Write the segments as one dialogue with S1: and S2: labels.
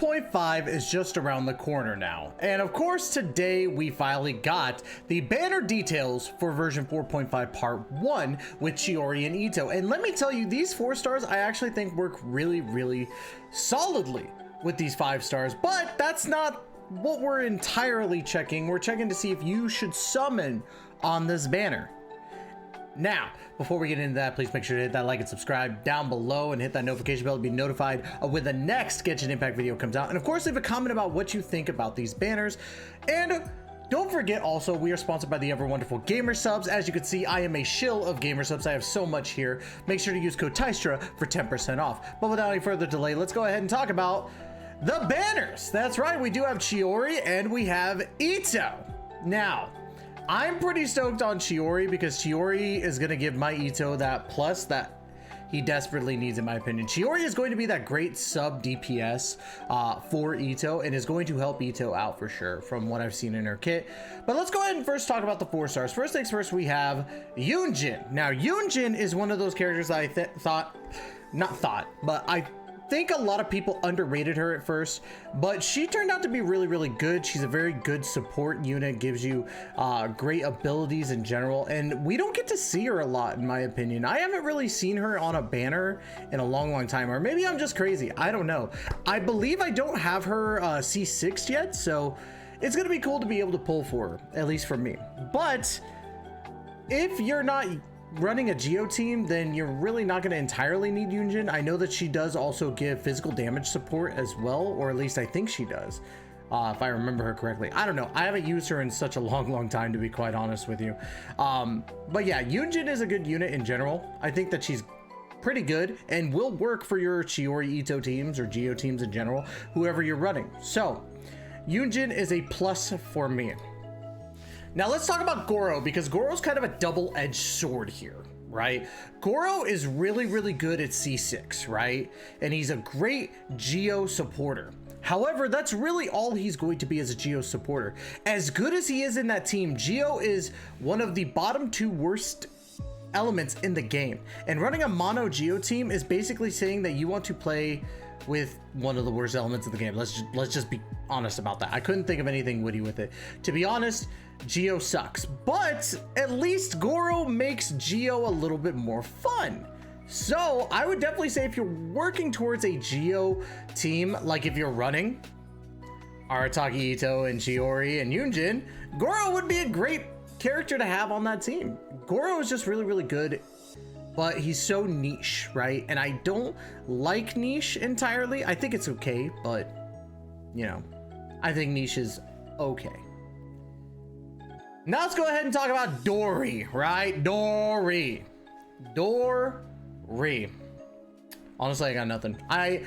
S1: 4.5 is just around the corner now. And of course, today we finally got the banner details for version 4.5 part 1 with Chiori and Itto. And let me tell you, these 4 stars I actually think work really solidly with these 5 stars, but that's not what we're entirely checking. We're checking to see if you should summon on this banner. Now, before we get into that, please make sure to hit that like and subscribe down below and hit that notification bell to be notified of when the next Genshin Impact video comes out. And of course, leave a comment about what you think about these banners. And don't forget also, we are sponsored by the ever wonderful Gamer Subs. As you can see, I am a shill of Gamer Subs. I have so much here. Make sure to use code TYSTRA for 10% off. But without any further delay, let's go ahead and talk about the banners. That's right, we do have Chiori and we have Itto. Now, I'm pretty stoked on Chiori because Chiori is going to give my Itto that plus that he desperately needs, in my opinion. Chiori is going to be that great sub DPS for Itto and is going to help Itto out for sure from what I've seen in her kit. But let's go ahead and first talk about the 4 stars. First things first, we have Yunjin. Now, Yunjin is one of those characters I think a lot of people underrated her at first, but she turned out to be really good. She's a very good support unit, gives you great abilities in general, and we don't get to see her a lot, in my opinion. I haven't really seen her on a banner in a long time, or maybe I'm just crazy. I don't know. I believe I don't have her C6 yet, so it's gonna be cool to be able to pull for her, at least for me. But if you're not running a GEO team, then you're really not going to entirely need Yunjin. I know that she does also give physical damage support as well, or at least I think she does, if I remember her correctly. I don't know. I haven't used her in such a long time, to be quite honest with you. But yeah, Yunjin is a good unit in general. I think that she's pretty good and will work for your Chiori Itto teams or GEO teams in general, whoever you're running. So Yunjin is a plus for me. Now let's talk about Goro, because Goro's kind of a double-edged sword here, right? Goro is really good at C6, right? And he's a great GEO supporter. However, that's really all he's going to be as a GEO supporter. As good as he is in that team, GEO is one of the bottom 2 worst elements in the game. And running a mono GEO team is basically saying that you want to play with one of the worst elements of the game. Let's just be honest about that. I couldn't think of anything witty with it. To be honest, GEO sucks, but at least Goro makes GEO a little bit more fun. So I would definitely say if you're working towards a GEO team, like if you're running Arataki Itto and Chiori and Yunjin, Goro would be a great character to have on that team. Goro is just really good, but he's so niche, right? And I don't like niche entirely. I think it's okay, but you know, I think niche is okay. Now let's go ahead and talk about Dori, right? Dori. Honestly, I got nothing. I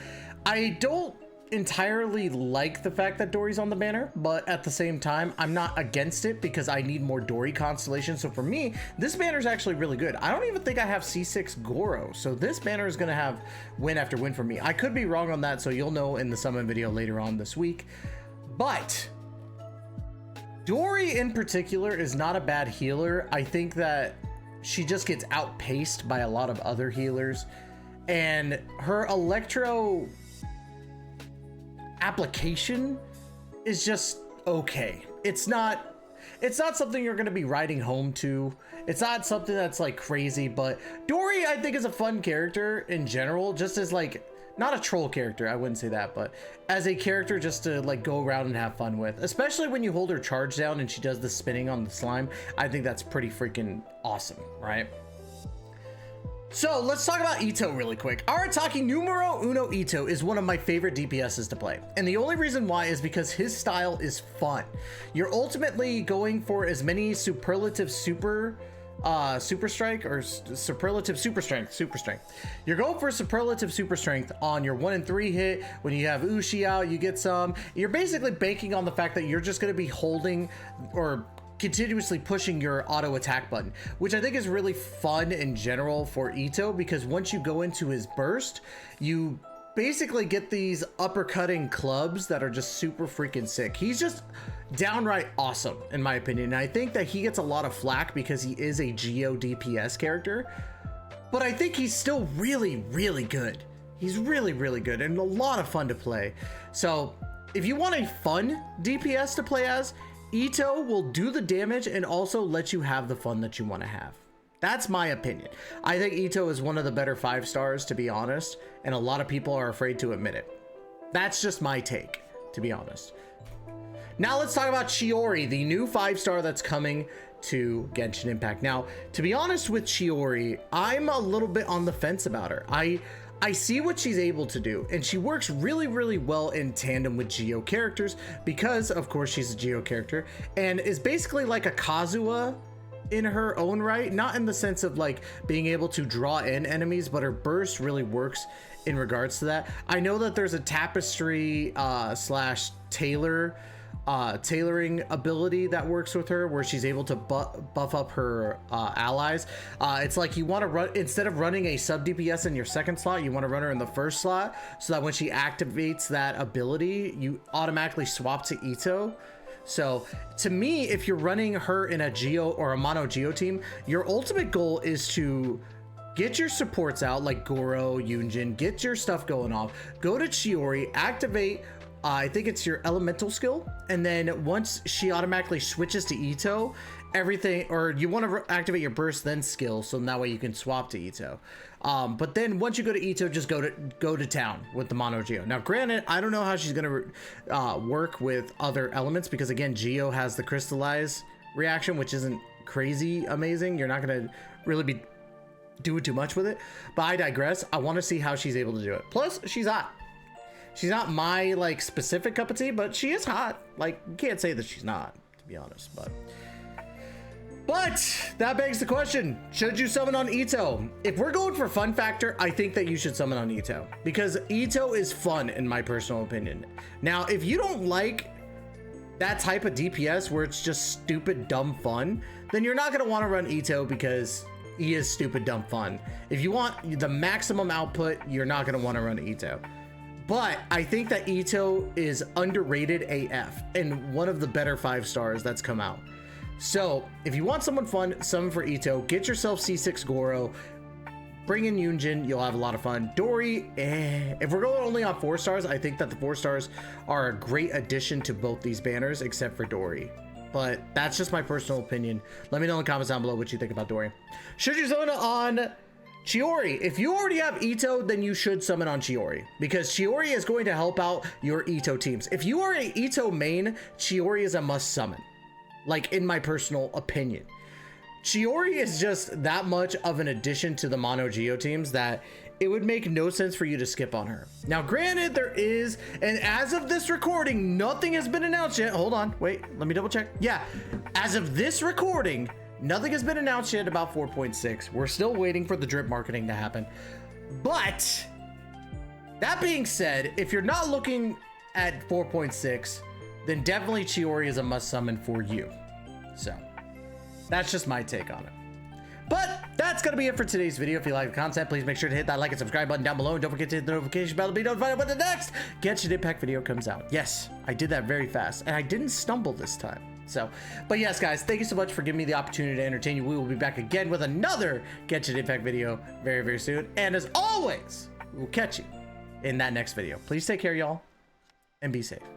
S1: don't entirely like the fact that Dori's on the banner, but at the same time, I'm not against it because I need more Dori constellations. So for me, this banner is actually really good. I don't even think I have C6 Goro, so this banner is going to have win after win for me. I could be wrong on that, so you'll know in the summon video later on this week. But Dori in particular is not a bad healer. I think that she just gets outpaced by a lot of other healers, and her Electro application is just okay. It's not something you're going to be riding home to. It's not something that's like crazy, but Dori I think is a fun character in general, just as like, not a troll character, I wouldn't say that, but as a character just to like go around and have fun with, especially when you hold her charge down and she does the spinning on the slime. I think that's pretty freaking awesome, right? So let's talk about Itto really quick. Arataki numero uno Itto is one of my favorite DPSs to play. And the only reason why is because his style is fun. You're ultimately going for as many superlative super strength. You're going for superlative super strength on your 1 and 3 hit. When you have Ushi out, you get some. You're basically banking on the fact that you're just going to be holding or continuously pushing your auto attack button, which I think is really fun in general for Itto, because once you go into his burst, you basically get these uppercutting clubs that are just super freaking sick. He's just downright awesome in my opinion. And I think that he gets a lot of flack because he is a GEO DPS character, but I think he's still really good He's really, really good and a lot of fun to play. So if you want a fun DPS to play as, Itto will do the damage and also let you have the fun that you want to have. That's my opinion. I think Itto is one of the better 5 stars, to be honest, and a lot of people are afraid to admit it. That's just my take, to be honest. Now let's talk about Chiori, the new 5-star that's coming to Genshin Impact. Now, to be honest with Chiori, I'm a little bit on the fence about her. I see what she's able to do, and she works really, really well in tandem with GEO characters because, of course, she's a GEO character and is basically like a Kazuha in her own right, not in the sense of like being able to draw in enemies, but her burst really works in regards to that. I know that there's a tapestry slash tailoring ability that works with her where she's able to buff up her allies. It's like you want to run, instead of running a sub DPS in your second slot, you want to run her in the first slot so that when she activates that ability, you automatically swap to Itto. So to me, if you're running her in a GEO or a mono GEO team, your ultimate goal is to get your supports out like Goro, Yunjin, get your stuff going off, go to Chiori, activate, I think it's your elemental skill. And then once she automatically switches to Itto, everything, or you want to activate your burst then skill, so that way you can swap to Itto. But then once you go to Itto, just go to town with the mono Geo. Now granted, I don't know how she's gonna work with other elements, because again, Geo has the crystallize reaction, which isn't crazy amazing. You're not gonna really be doing too much with it, but I digress. I want to see how she's able to do it. Plus, she's hot. She's not my like specific cup of tea, but she is hot. Like, you can't say that she's not, to be honest. But that begs the question, should you summon on Itto? If we're going for fun factor, I think that you should summon on Itto, because Itto is fun in my personal opinion. Now, if you don't like that type of DPS where it's just stupid, dumb fun, then you're not going to want to run Itto because he is stupid, dumb fun. If you want the maximum output, you're not going to want to run Itto. But I think that Itto is underrated AF and one of the better 5 stars that's come out. So if you want someone fun, summon for Itto, get yourself C6 Goro, bring in Yunjin, you'll have a lot of fun. Dori, if we're going only on 4 stars, I think that the 4 stars are a great addition to both these banners, except for Dori. But that's just my personal opinion. Let me know in the comments down below what you think about Dori. Should you summon on Chiori? If you already have Itto, then you should summon on Chiori, because Chiori is going to help out your Itto teams. If you are a Itto main, Chiori is a must summon, like in my personal opinion. Chiori is just that much of an addition to the mono Geo teams that it would make no sense for you to skip on her. Now granted, there is, and as of this recording, nothing has been announced yet. Hold on, wait, let me double check. Yeah, as of this recording, nothing has been announced yet about 4.6. We're still waiting for the drip marketing to happen. But that being said, if you're not looking at 4.6, then definitely Chiori is a must summon for you. So that's just my take on it. But that's gonna be it for today's video. If you like the content, please make sure to hit that like and subscribe button down below, and don't forget to hit the notification bell to be notified when the next Genshin Impact video comes out. Yes, I did that very fast, and I didn't stumble this time. So, but yes, guys, thank you so much for giving me the opportunity to entertain you. We will be back again with another Genshin Impact video very, very soon. And as always, we will catch you in that next video. Please take care, y'all, and be safe.